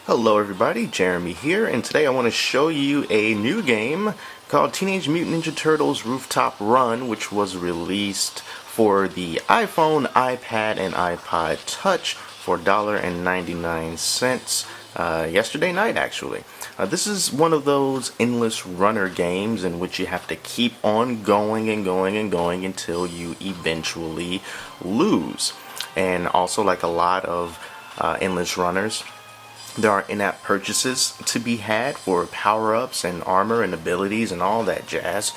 Hello everybody, Jeremy here, and today I want to show you a new game called Teenage Mutant Ninja Turtles Rooftop Run, which was released for the iPhone, iPad, and iPod Touch for $1.99 yesterday night actually. This is one of those endless runner games in which you have to keep on going and going and going until you eventually lose. And also, like a lot of endless runners, there are in-app purchases to be had for power-ups and armor and abilities and all that jazz.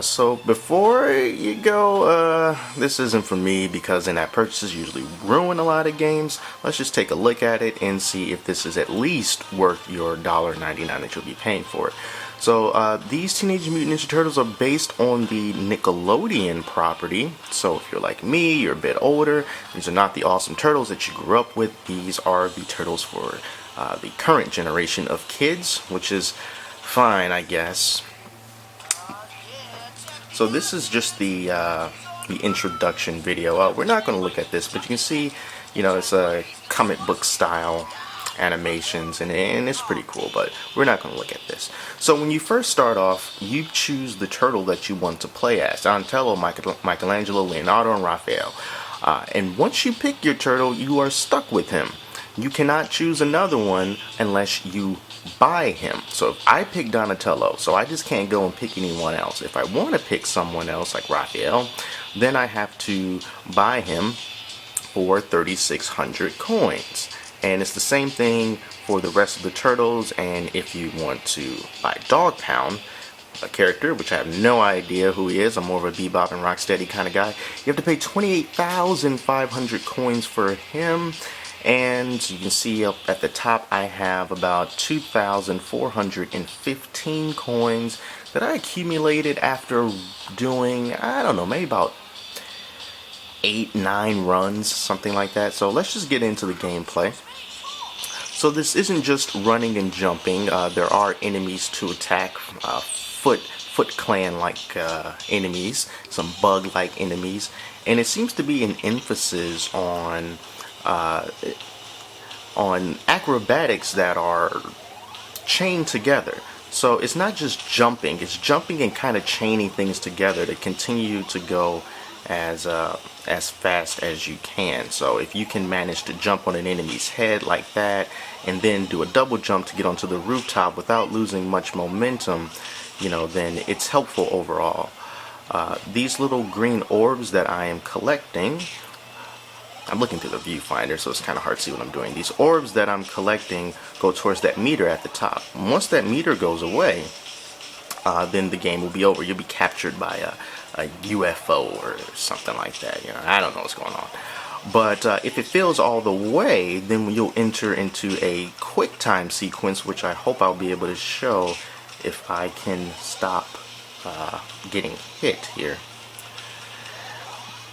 So before you go, this isn't for me because in-app purchases usually ruin a lot of games. Let's just take a look at it and see if this is at least worth your $1.99 that you'll be paying for it. So these Teenage Mutant Ninja Turtles are based on the Nickelodeon property. So if you're like me, you're a bit older, these are not the awesome turtles that you grew up with. These are the turtles for the current generation of kids, which is fine, I guess. So this is just the introduction video. We're not going to look at this, but you can see, it's a comic book style animations, and it's pretty cool, but we're not going to look at this. So when you first start off, you choose the turtle that you want to play as: Donatello, Michelangelo, Leonardo, and Raphael. And once you pick your turtle, you are stuck with him. You cannot choose another one unless you buy him. So if I pick Donatello, so I just can't go and pick anyone else. If I want to pick someone else like Raphael, then I have to buy him for 3,600 coins. And it's the same thing for the rest of the turtles. And if you want to buy Dog Pound, a character which I have no idea who he is, I'm more of a Bebop and Rocksteady kind of guy, you have to pay 28,500 coins for him. And you can see up at the top I have about 2,415 coins that I accumulated after doing, I don't know, maybe about 8-9 runs, something like that. So let's just get into the gameplay. So this isn't just running and jumping. There are enemies to attack, Foot Clan like enemies, some bug like enemies, and it seems to be an emphasis on acrobatics that are chained together. So it's not just jumping, it's jumping and kind of chaining things together to continue to go as fast as you can. So if you can manage to jump on an enemy's head like that and then do a double jump to get onto the rooftop without losing much momentum, then it's helpful overall. These little green orbs that I am collecting, I'm looking through the viewfinder, so it's kind of hard to see what I'm doing. These orbs that I'm collecting go towards that meter at the top. Once that meter goes away, then the game will be over. You'll be captured by a UFO or something like that. I don't know what's going on. But if it fills all the way, then you'll enter into a quick time sequence, which I hope I'll be able to show if I can stop getting hit here.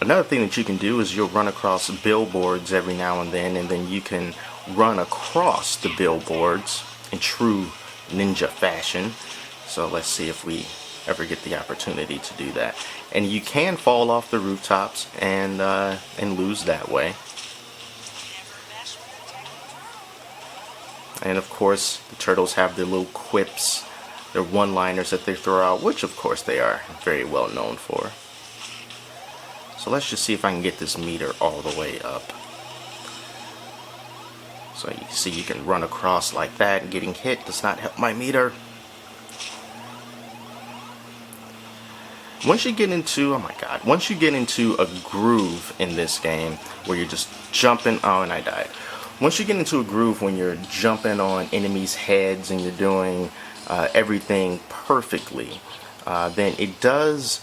Another thing that you can do is you'll run across billboards every now and then you can run across the billboards in true ninja fashion. So let's see if we ever get the opportunity to do that. And you can fall off the rooftops and lose that way. And of course, the turtles have their little quips, their one-liners that they throw out, which of course they are very well known for. So let's just see if I can get this meter all the way up. So you can see you can run across like that, and getting hit does not help my meter. Once you get into, once you get into a groove in this game where you're just jumping, and I died. Once you get into a groove when you're jumping on enemies' heads and you're doing everything perfectly, then it does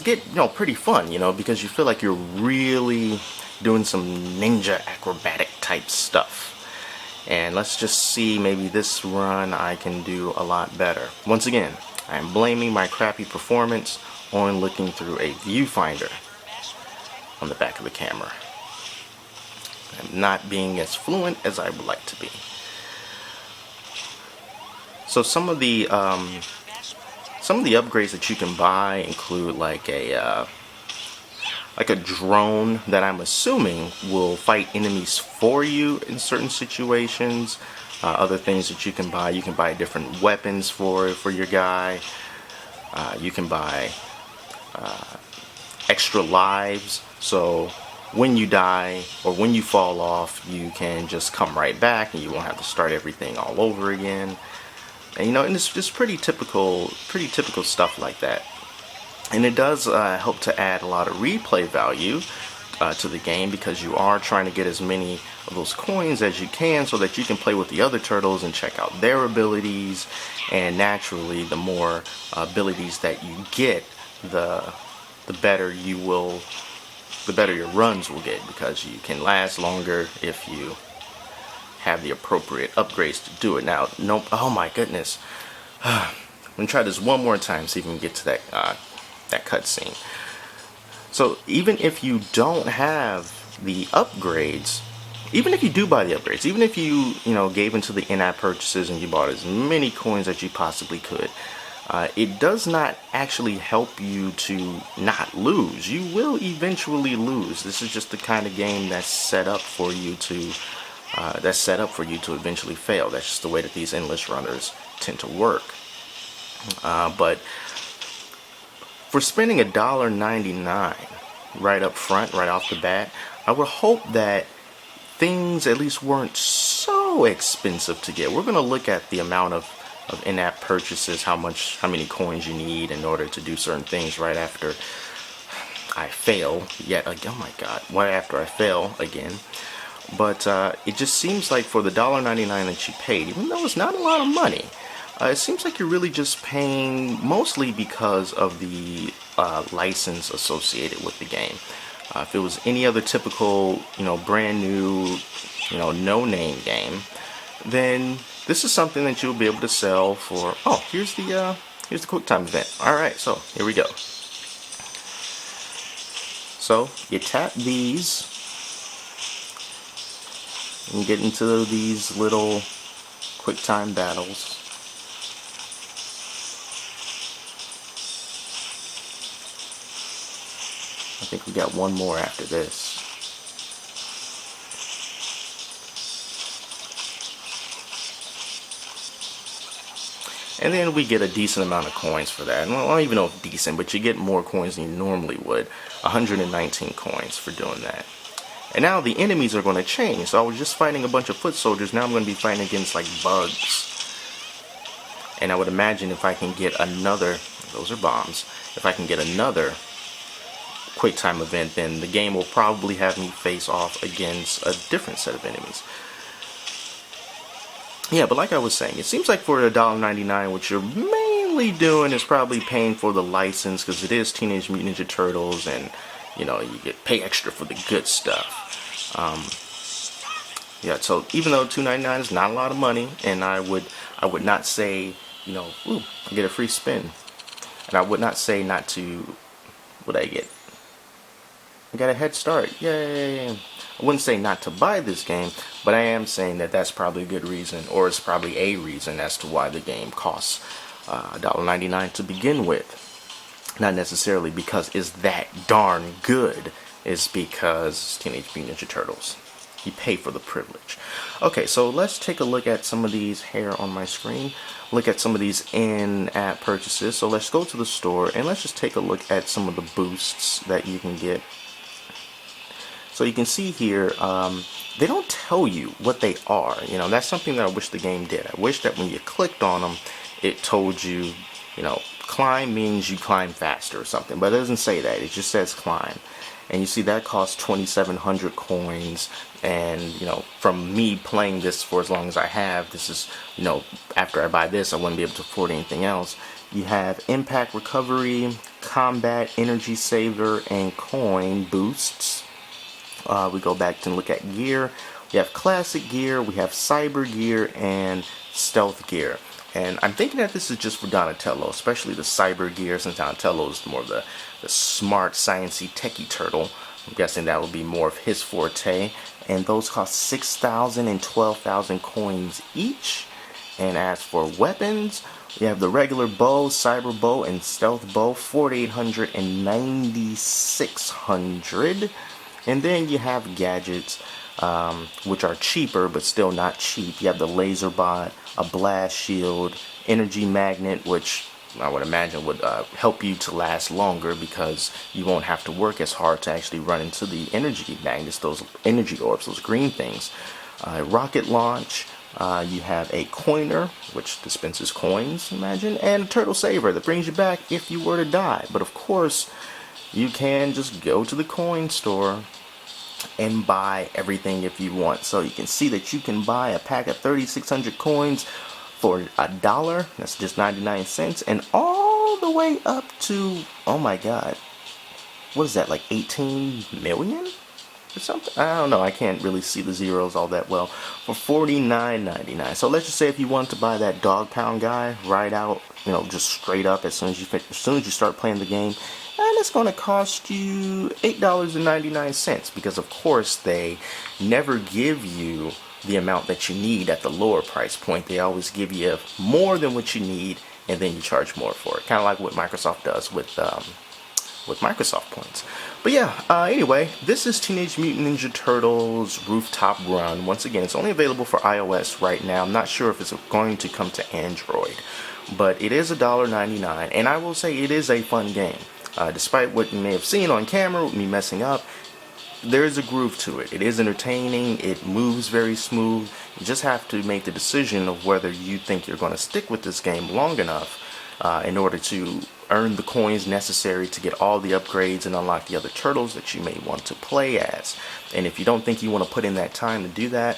get pretty fun, because you feel like you're really doing some ninja acrobatic type stuff. And let's just see, maybe this run I can do a lot better. Once again, I am blaming my crappy performance on looking through a viewfinder on the back of the camera. I'm not being as fluent as I would like to be. So some of the upgrades that you can buy include like a like a drone that I'm assuming will fight enemies for you in certain situations. Other things that you can buy different weapons for your guy. You can buy extra lives, so when you die or when you fall off, you can just come right back and you won't have to start everything all over again. And and it's just pretty typical stuff like that. And it does help to add a lot of replay value to the game, because you are trying to get as many of those coins as you can so that you can play with the other turtles and check out their abilities. And naturally, the more abilities that you get, the better your runs will get, because you can last longer if you have the appropriate upgrades to do it. Now, nope. Oh my goodness. I'm gonna try this one more time, see if we can get to that cutscene. So even if you don't have the upgrades, even if you do buy the upgrades, even if you gave into the in-app purchases and you bought as many coins as you possibly could, it does not actually help you to not lose. You will eventually lose. This is just the kind of game that's set up for you to eventually fail. That's just the way that these endless runners tend to work. But for spending $1.99 right up front, right off the bat, I would hope that things at least weren't so expensive to get. We're going to look at the amount of in-app purchases, how many coins you need in order to do certain things right after I fail yet again. Oh my god, right after I fail again. But it just seems like for the $1.99 that you paid, even though it's not a lot of money, it seems like you're really just paying mostly because of the license associated with the game. If it was any other typical, brand new, no-name game, then this is something that you'll be able to sell for. Oh, here's the QuickTime event. All right, so here we go. So you tap these and get into these little QuickTime battles. I think we got one more after this. And then we get a decent amount of coins for that. Well, I don't even know if decent, but you get more coins than you normally would. 119 coins for doing that. And now the enemies are going to change. So I was just fighting a bunch of foot soldiers. Now I'm going to be fighting against like bugs. And I would imagine if I can get another, those are bombs, if I can get another QuickTime event, then the game will probably have me face off against a different set of enemies. Yeah, but like I was saying, it seems like for $1.99, what you're mainly doing is probably paying for the license, because it is Teenage Mutant Ninja Turtles, and you pay extra for the good stuff. Yeah, so even though $2.99 is not a lot of money, and I would not say, ooh, I get a free spin, and I would not say not to. What I get? I got a head start. Yay! I wouldn't say not to buy this game, but I am saying that that's probably a good reason, or it's probably a reason as to why the game costs $1.99 to begin with. Not necessarily because it's that darn good. It's because Teenage Mutant Ninja Turtles. You pay for the privilege. Okay, so let's take a look at some of these here on my screen. Look at some of these in-app purchases. So let's go to the store and let's just take a look at some of the boosts that you can get. So you can see here, they don't tell you what they are. That's something that I wish the game did. I wish that when you clicked on them, it told you, climb means you climb faster or something. But it doesn't say that. It just says climb. And you see that costs 2,700 coins. And, from me playing this for as long as I have, this is, after I buy this, I wouldn't be able to afford anything else. You have impact recovery, combat, energy saver, and coin boosts. We go back and look at gear. We have classic gear, we have cyber gear, and stealth gear. And I'm thinking that this is just for Donatello, especially the cyber gear, since Donatello is more of the smart, sciencey, techie turtle. I'm guessing that will be more of his forte. And those cost 6,000 and 12,000 coins each. And as for weapons, you have the regular bow, cyber bow, and stealth bow, 4800 and 9600. And then you have gadgets, which are cheaper but still not cheap. You have the laser bot, a blast shield, energy magnet, which I would imagine would help you to last longer because you won't have to work as hard to actually run into the energy magnets, those energy orbs, those green things. Rocket launch. You have a coiner, which dispenses coins, imagine, and a turtle saver that brings you back if you were to die. But of course, you can just go to the coin store and buy everything if you want. So you can see that you can buy a pack of 3,600 coins for $1. That's just 99 cents, and all the way up to, oh my god, what is that, like 18 million or something? I don't know, I can't really see the zeros all that well, for $49.99. So let's just say if you want to buy that dog pound guy right out, just straight up as soon as you start playing the game, and it's going to cost you $8.99, because of course they never give you the amount that you need at the lower price point. They always give you more than what you need, and then you charge more for it, kind of like what Microsoft does with Microsoft points. But yeah, anyway, this is Teenage Mutant Ninja Turtles Rooftop Run. Once again, it's only available for iOS right now. I'm not sure if it's going to come to Android, but it is $1.99, and I will say it is a fun game. Despite what you may have seen on camera with me messing up, there is a groove to it. It is entertaining. It moves very smooth. You just have to make the decision of whether you think you're going to stick with this game long enough in order to earn the coins necessary to get all the upgrades and unlock the other turtles that you may want to play as. And if you don't think you want to put in that time to do that,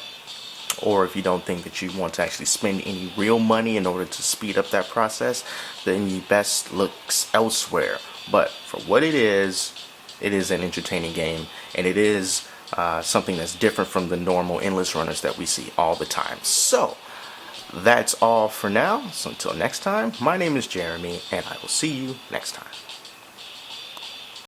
or if you don't think that you want to actually spend any real money in order to speed up that process, then you best look elsewhere. But for what it is an entertaining game, and it is something that's different from the normal endless runners that we see all the time. So that's all for now. So until next time, my name is Jeremy, and I will see you next time.